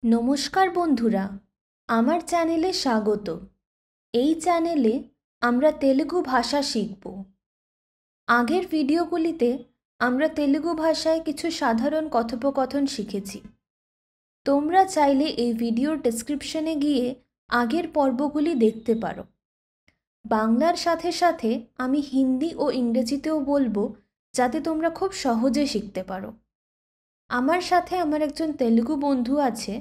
নমস্কার বন্ধুরা, আমার চ্যানেলে স্বাগত। এই চ্যানেলে আমরা তেলুগু ভাষা শিখব। আগের ভিডিওগুলিতে আমরা তেলুগু ভাষায় কিছু সাধারণ কথোপকথন শিখেছি। তোমরা চাইলে এই ভিডিওর ডেসক্রিপশনে গিয়ে আগের পর্বগুলি দেখতে পারো। বাংলার সাথে সাথে আমি হিন্দি ও ইংরেজিতেও বলবো, যাতে তোমরা খুব সহজে শিখতে পারো। আমার সাথে আমার একজন তেলুগু বন্ধু আছে,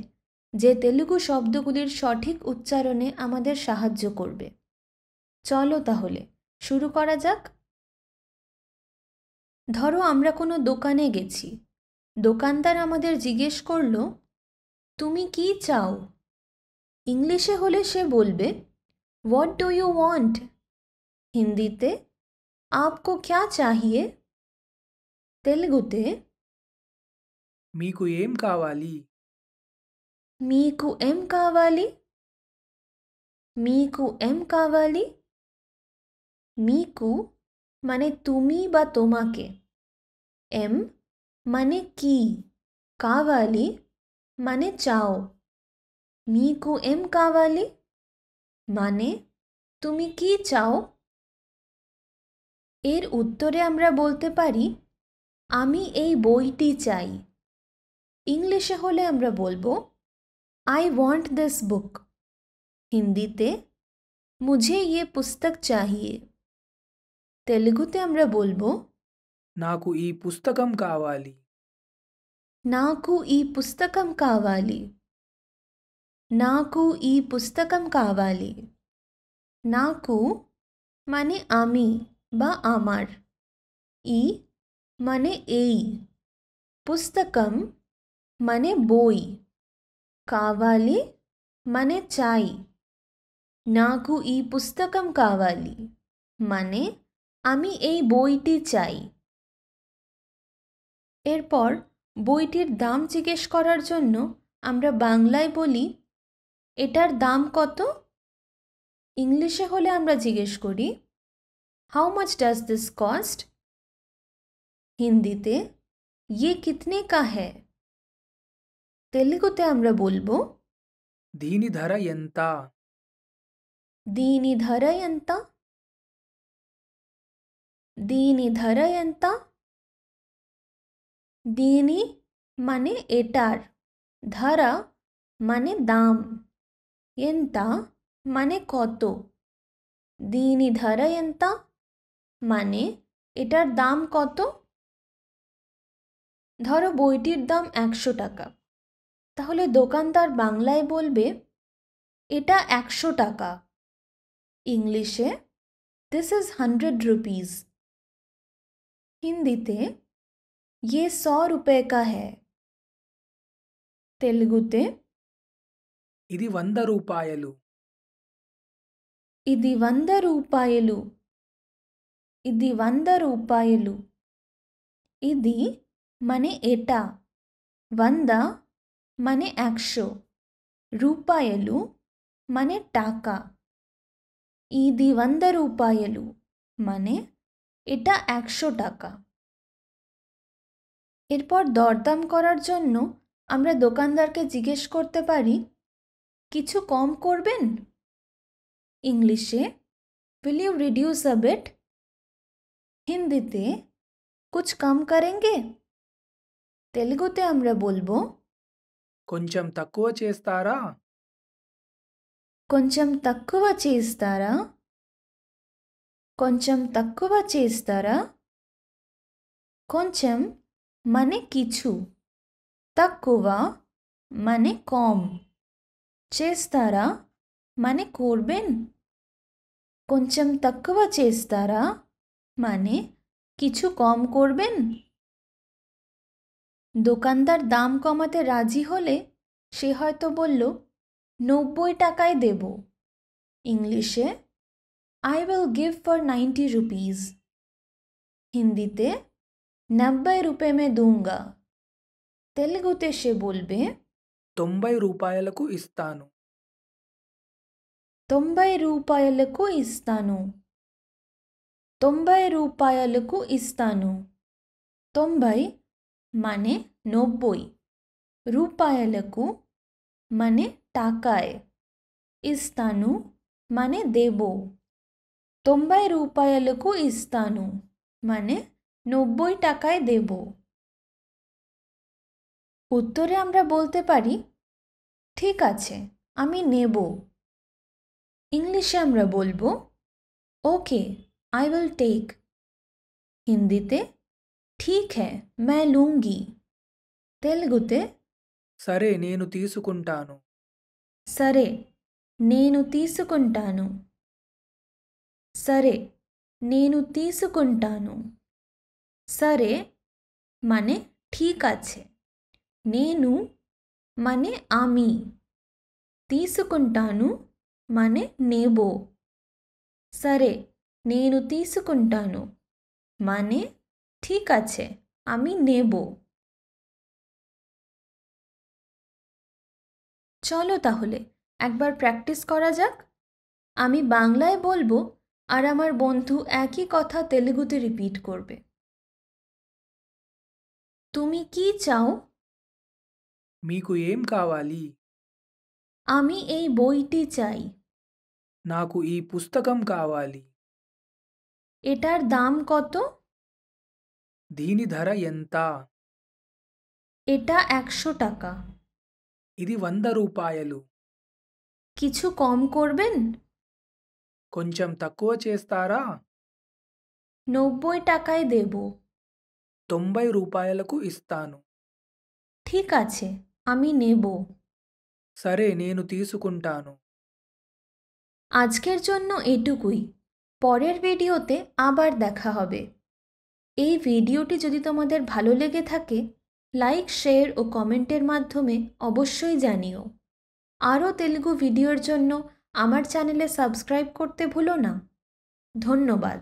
যে তেলুগু শব্দগুলির সঠিক উচ্চারণে আমাদের সাহায্য করবে। চলো তাহলে শুরু করা যাক। ধরো আমরা কোনো দোকানে গেছি। দোকানদার আমাদের জিজ্ঞেস করলো, তুমি কি চাও? ইংলিশে হলে সে বলবে, হোয়াট ডু ইউ ওয়ান্ট? হিন্দিতে, আপকো ক্যা চাহিয়ে? তেলুগুতে, మీకు ఏం కావాలి? మీకు ఏం కావాలి? మీకు ఏం కావాలి? మీకు মানে তুমি বা তোমাকে, এম মানে কি, কাওয়ালি মানে চাও। মিকু এম কাওয়ালি মানে তুমি কি চাও? এর উত্তরে আমরা বলতে পারি, আমি এই বইটি চাই। ইংলিশে হলে আমরা বলবো, আই ওয়ান্ট দিস বুক। হিন্দিতে, মুঝে ইয়ে পুস্তক চাহিয়ে। তেলুগুতে আমরা বলবো, నాకు ఈ పుస్తకం కావాలి. నాకు ఈ పుస్తకం కావాలి। నాకు ఈ పుస్తకం కావాలి। నాకు মানে আমি বা আমার, ই মানে এই, পুস্তকম মানে বই, কাওয়ালি মানে চাই। నాకు ఈ పుస్తకం కావాలి মানে আমি এই বইটি চাই। এরপর বইটির দাম জিজ্ঞেস করার জন্য আমরা বাংলায় বলি, এটার দাম কত? ইংলিশে হলে আমরা জিজ্ঞেস করি, how much does this cost? হিন্দিতে, ये कितने का है? তেলুগুতে আমরা বলবো, దీని ధర ఎంత? దీని ధర ఎంత? దీని ధర ఎంత? దీని মানে এটার, ধারা মানে দাম, ఎంత মানে কত। దీని ధర ఎంత মানে এটার দাম কত। ধরো বইটির দাম 100 টাকা, তাহলে দোকানদার বাংলায় বলবে, এটা 100 টাকা। ইংলিশে, দিস ইজ 100 রুপিস। হিন্দিতে, ये 100 रुपए का है। তেলুগুতে, ఇది 100 రూపాయలు. ఇది 100 రూపాయలు। ఇది 100 రూపాయలు। ఇది মানে এটা, 100 মানে 100, రూపాయలు মানে টাকা। ఇది 100 రూపాయలు মানে এটা 100 টাকা। এরপর দরদাম করার জন্য আমরা দোকানদারকে জিজ্ঞেস করতে পারি, কিছু কম করবেন? ইংলিশে, will you reduce a bit? হিন্দিতে, कुछ कम करेंगे? তেলুগুতে আমরা বলবো, కొంచెం తక్కువ చేస్తారా? కొంచెం తక్కువ చేస్తారా? కొంచెం తక్కువ చేస్తారా? కొంచెం মানে কিছু, తక్కువ মানে কম, చేస్తారా মানে করবেন। కొంచెం తక్కువ చేస్తారా মানে কিছু কম করবেন। দোকানদার দাম কমাতে রাজি হলে সে হয়তো বলল, 90 টাকায় দেব। ইংলিশে, I will give for 90 rupees. হিন্দিতে, 90 रुपए में दूंगा। তেলুগুতে সে বলবে, 90 రూపాయలకు ఇస్తాను. 90 రూపాయలకు ఇస్తాను। 90 రూపాయలకు ఇస్తాను। 90 মানে 90, రూపాయలకు মানে টাকায়, ఇస్తాను মানে দেব, 90 రూపాయలకు ఇస్తాను মানে 90 টাকায় দেব। উত্তরে আমরা বলতে পারি ঠিক আছে আমি নেব। ইংলিশে আমরা বলবো ওকে आई विल टेक। হিন্দিতে ঠিক है मैं लूंगी। তেলুগুতে సరే నేను తీసుకుంటాను। సరే నేను తీసుకుంటాను। సరే నేను తీసుకుంటాను। సరే মানে ঠিক আছে, నేను মানে আমি, తీసుకుంటాను মানে নেব। సరే నేను తీసుకుంటాను মানে ঠিক আছে আমি নেব। চলো তাহলে একবার প্র্যাকটিস করা যাক। আমি বাংলায় বলবো আর আমার বন্ধু একই কথা তেলুগুতে রিপিট করবে। তুমি কি চাও? మీకు ఏం కావాలి? আমি এই বইটি চাই। నాకు ఈ పుస్తకం కావాలి। এটার দাম কত? దీని ధర ఎంత? এটা 100 টাকা। ఇది 100 రూపాయలు। কিছু কম করবেন? కొంచెం తక్కువ చేస్తారా? 90 টাকায় দেব। 90 రూపాయలకు ఇస్తాను। ঠিক আছে আমি নেব। సరే నేను తీసుకుంటాను। আজকের জন্য এটুকুই। পরের ভিডিওতে আবার দেখা হবে। এই ভিডিওটি যদি তোমাদের ভালো লেগে থাকে লাইক শেয়ার ও কমেন্টের মাধ্যমে অবশ্যই জানিও। আরও তেলুগু ভিডিওর জন্য আমার চ্যানেলে সাবস্ক্রাইব করতে ভুলো না। ধন্যবাদ।